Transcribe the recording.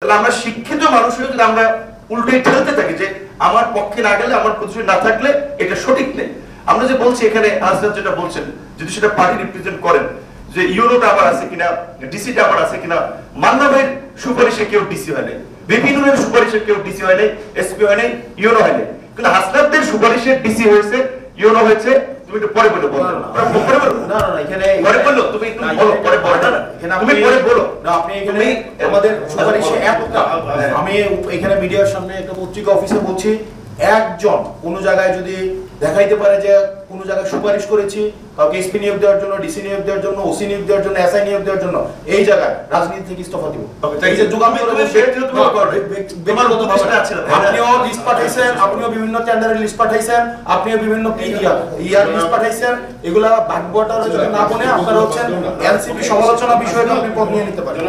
তাহলে আমরা শিক্ষিত মানুষ হয়ে যদি আমরা উল্টে ঠেলতে থাকি যে আমার পক্ষে না গেলে, আমার পজিশন না থাকলে এটা সঠিক নেই। আমরা যে বলছি এখানে হাসনাত যেটা বলছেন, যদি সেটা পার্টি রিপ্রেজেন্ট করেন যে ইউরোটা আবার আছে কিনা, ডিসিটা আবার আছে কিনা, মান্না ভাইয়ের সুপারিশে কেউ ডিসি হয় নাই, বিপিনুরের সুপারিশে কেউ ডিসি হয় নাই, এসপি হয় নাই, ইউরো হয় নাই, কিন্তু হাসনাতদের সুপারিশে ডিসি হয়েছে, ইউরো হয়েছে। তুমি একটু পরে বলো, বলো না এখানে পরে বলো, তুমি একটু বলো, পরে বলো না, তুমি পরে বলো না। আপনি এখানে আমাদের সুপারিশে একটা, আমি এখানে মিডিয়ার সামনে একটা পত্রিকা অফিসে বলছি, একজন কোন জায়গায় যদি দেখাইতে পারে যে কোন জায়গায় সুপারিশ করেছি কাউকে এসপি নিয়োগ দেওয়ার জন্য, ডিসি নিয়োগ দেওয়ার জন্য, ওসি নিয়োগ দেওয়ার জন্য, এসআই নিয়োগ দেওয়ার জন্য, এই জায়গায় রাজনীতি থেকে ইস্তফা দিব। এই যে যুগান্তর ব্যক্তিগত ভাষা আছে না, আপনিও লিস্ট পাঠাইছেন, আপনিও বিভিন্ন টেন্ডারের লিস্ট পাঠাইছেন, আপনিও বিভিন্ন ইয়ার লিস্ট পাঠাইছেন, এগুলা ভাগবটা যদি না বনে আপনারা হচ্ছেন এনসিপি সমালোচনা বিষয়ে আপনি পদ নিয়ে নিতে পারেন।